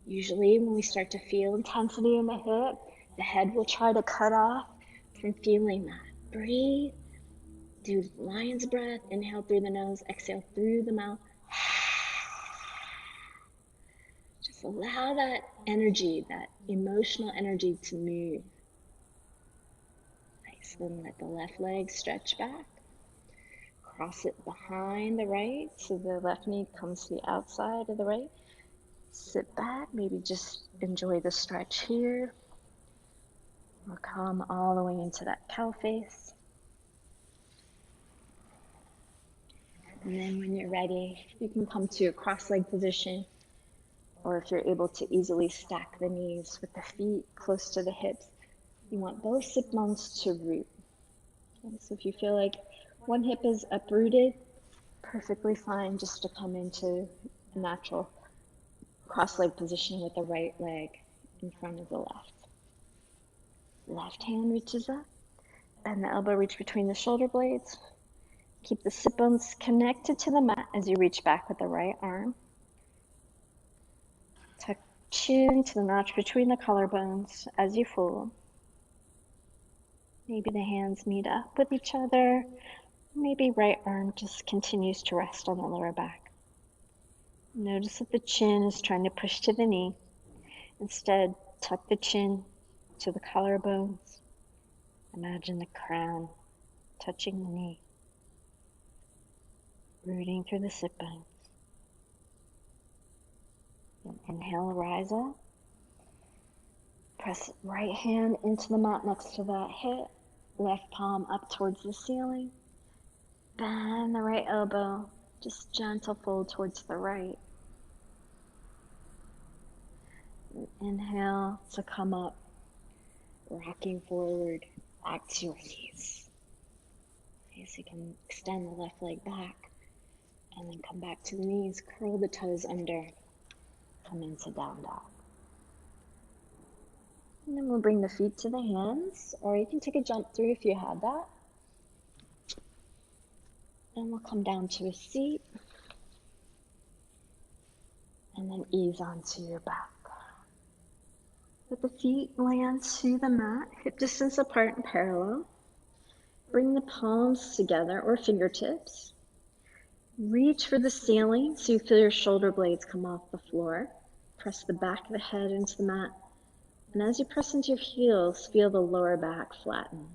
A: Usually when we start to feel intensity in the hip, the head will try to cut off from feeling that. Breathe. Do lion's breath. Inhale through the nose. Exhale through the mouth. Just allow that energy, that emotional energy to move. Nice. Then let the left leg stretch back. Cross it behind the right so the left knee comes to the outside of the right. Sit back, maybe just enjoy the stretch here. Or come all the way into that cow face. And then when you're ready, you can come to a cross-leg position. Or if you're able to easily stack the knees with the feet close to the hips, you want both sit bones to root. Okay, so if you feel like one hip is uprooted, perfectly fine just to come into a natural cross-leg position with the right leg in front of the left. Left hand reaches up, bend the elbow, reach between the shoulder blades. Keep the sit bones connected to the mat as you reach back with the right arm. Tuck chin to the notch between the collarbones as you fold. Maybe the hands meet up with each other. Maybe right arm just continues to rest on the lower back. Notice that the chin is trying to push to the knee. Instead, tuck the chin to the collarbones. Imagine the crown touching the knee. Rooting through the sit bones. Then inhale, rise up. Press right hand into the mat next to that hip. Left palm up towards the ceiling. Bend the right elbow. Just gentle fold towards the right. And inhale to come up. Rocking forward back to your knees. Okay, so you can extend the left leg back. And then come back to the knees. Curl the toes under. Come into down dog. And then we'll bring the feet to the hands, or you can take a jump through if you had that. Then we'll come down to a seat. And then ease onto your back. Let the feet land to the mat, hip distance apart and parallel. Bring the palms together or fingertips. Reach for the ceiling so you feel your shoulder blades come off the floor. Press the back of the head into the mat. And as you press into your heels, feel the lower back flatten.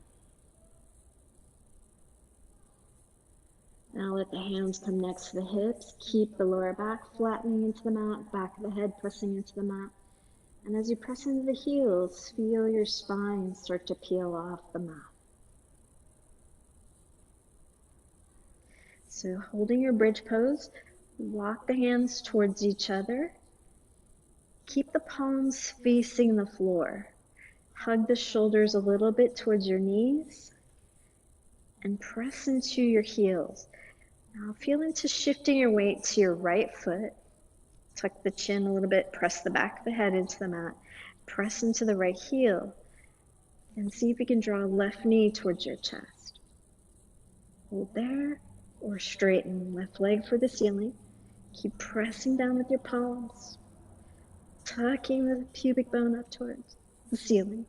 A: Now let the hands come next to the hips. Keep the lower back flattening into the mat, back of the head pressing into the mat. And as you press into the heels, feel your spine start to peel off the mat. So holding your bridge pose, walk the hands towards each other. Keep the palms facing the floor. Hug the shoulders a little bit towards your knees and press into your heels. Now feel into shifting your weight to your right foot. Tuck the chin a little bit, press the back of the head into the mat. Press into the right heel and see if you can draw left knee towards your chest. Hold there or straighten left leg for the ceiling. Keep pressing down with your palms, tucking the pubic bone up towards the ceiling.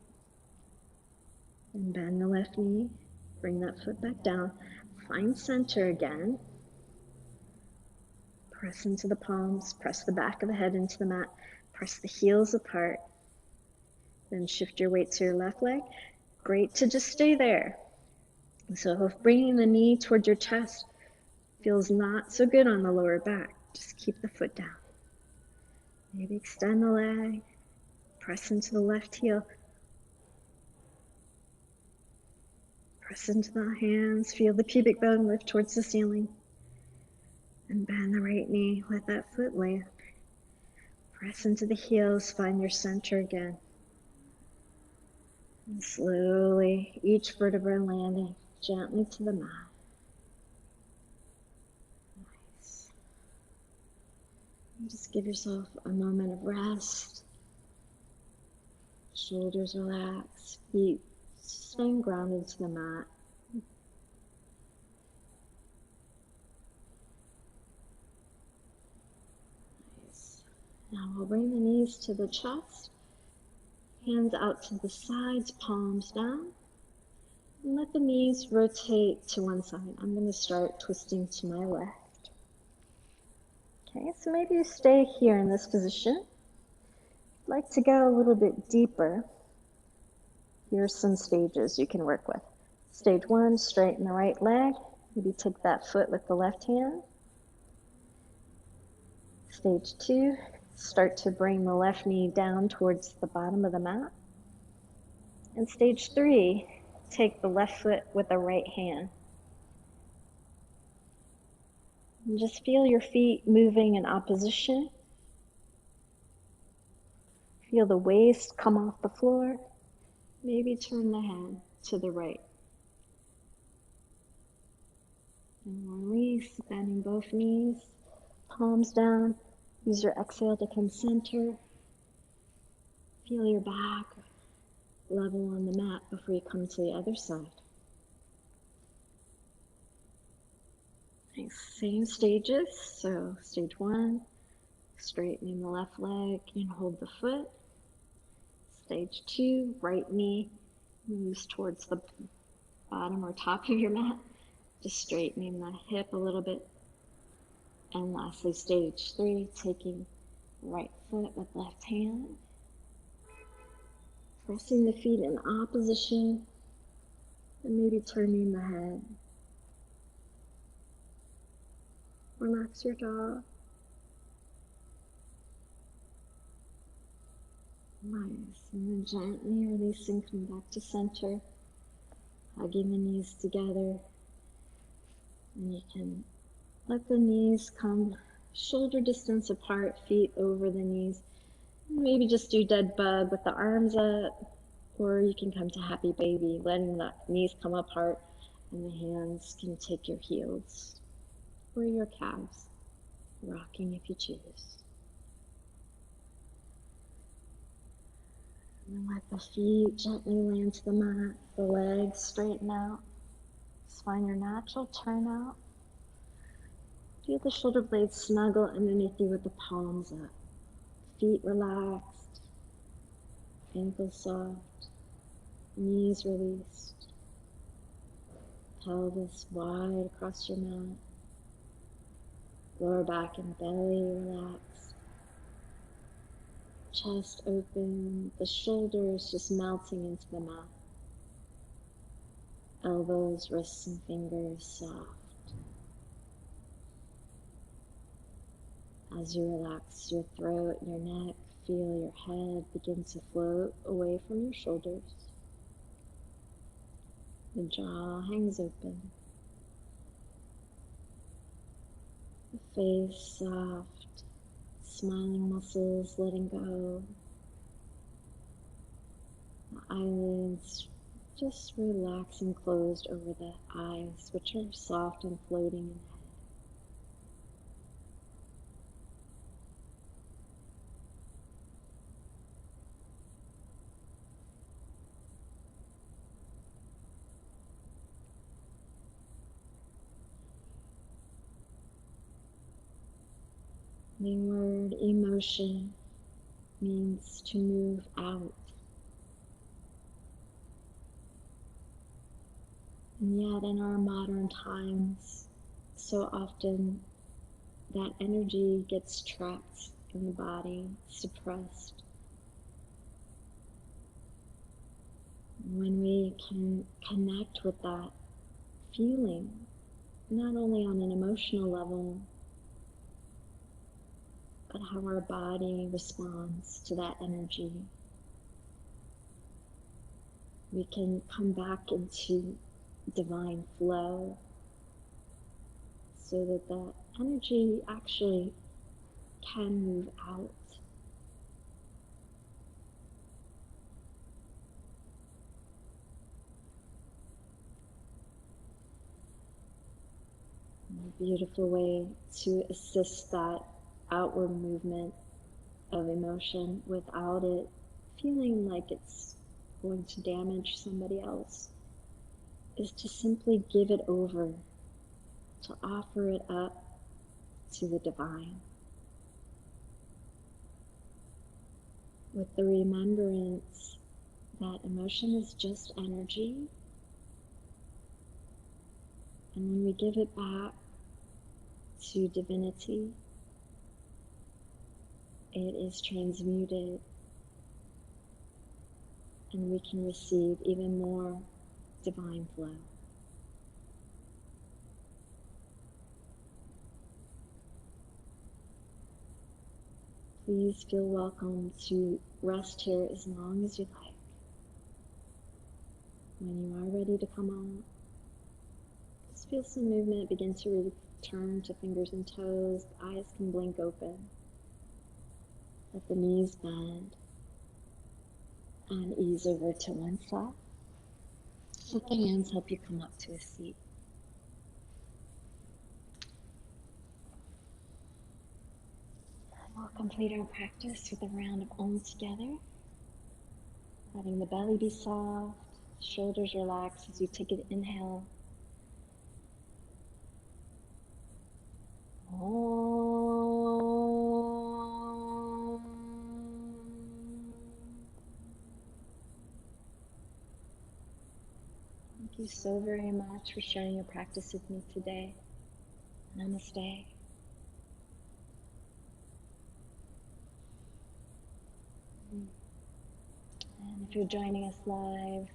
A: And bend the left knee, bring that foot back down. Find center again. Press into the palms, press the back of the head into the mat, press the heels apart. Then shift your weight to your left leg. Great to just stay there. So if bringing the knee towards your chest feels not so good on the lower back, just keep the foot down. Maybe extend the leg, press into the left heel. Press into the hands, feel the pubic bone lift towards the ceiling. And bend the right knee, let that foot land. Press into the heels, find your center again. And slowly, each vertebra landing gently to the mat. Nice. And just give yourself a moment of rest. Shoulders relax, feet staying grounded to the mat. Nice. Now we'll bring the knees to the chest, hands out to the sides, palms down. And let the knees rotate to one side. I'm going to start twisting to my left. Okay, so maybe you stay here in this position. I'd like to go a little bit deeper. Here's some stages you can work with. Stage 1, straighten the right leg. Maybe take that foot with the left hand. Stage 2, start to bring the left knee down towards the bottom of the mat. And stage 3, take the left foot with the right hand. And just feel your feet moving in opposition. Feel the waist come off the floor. Maybe turn the head to the right. And release, bending both knees, palms down. Use your exhale to come center. Feel your back level on the mat before you come to the other side. Nice. Same stages. So stage 1, straightening the left leg and hold the foot. Stage 2, right knee moves towards the bottom or top of your mat, just straightening the hip a little bit. And lastly, stage 3, taking right foot with left hand, pressing the feet in opposition, and maybe turning the head. Relax your jaw. Nice. And then gently releasing, come back to center, hugging the knees together. And you can let the knees come shoulder distance apart, feet over the knees. Maybe just do dead bug with the arms up, or you can come to happy baby, letting the knees come apart and the hands can take your heels or your calves, rocking if you choose. And then let the feet gently land to the mat, the legs straighten out. Just find your natural turnout. Feel the shoulder blades snuggle underneath you with the palms up. Feet relaxed, ankles soft, knees released, pelvis wide across your mat, lower back and belly relaxed, chest open, the shoulders just melting into the mat, elbows, wrists, and fingers soft. As you relax your throat, your neck, feel your head begin to float away from your shoulders. The jaw hangs open. The face soft, smiling muscles letting go. The eyelids just relaxing closed over the eyes, which are soft and floating in the head. The word emotion means to move out. And yet in our modern times, so often that energy gets trapped in the body, suppressed. When we can connect with that feeling, not only on an emotional level, but how our body responds to that energy, we can come back into divine flow so that that energy actually can move out. A beautiful way to assist that outward movement of emotion without it feeling like it's going to damage somebody else is to simply give it over, to offer it up to the divine. With the remembrance that emotion is just energy, and when we give it back to divinity, it is transmuted, and we can receive even more divine flow. Please feel welcome to rest here as long as you like. When you are ready to come on, just feel some movement, begin to return to fingers and toes, the eyes can blink open. Let the knees bend and ease over to one side. Let the hands help you come up to a seat. We'll complete our practice with a round of Om together. Letting the belly be soft, shoulders relax as you take an inhale. Om. Thank you so very much for sharing your practice with me today. Namaste. And if you're joining us live,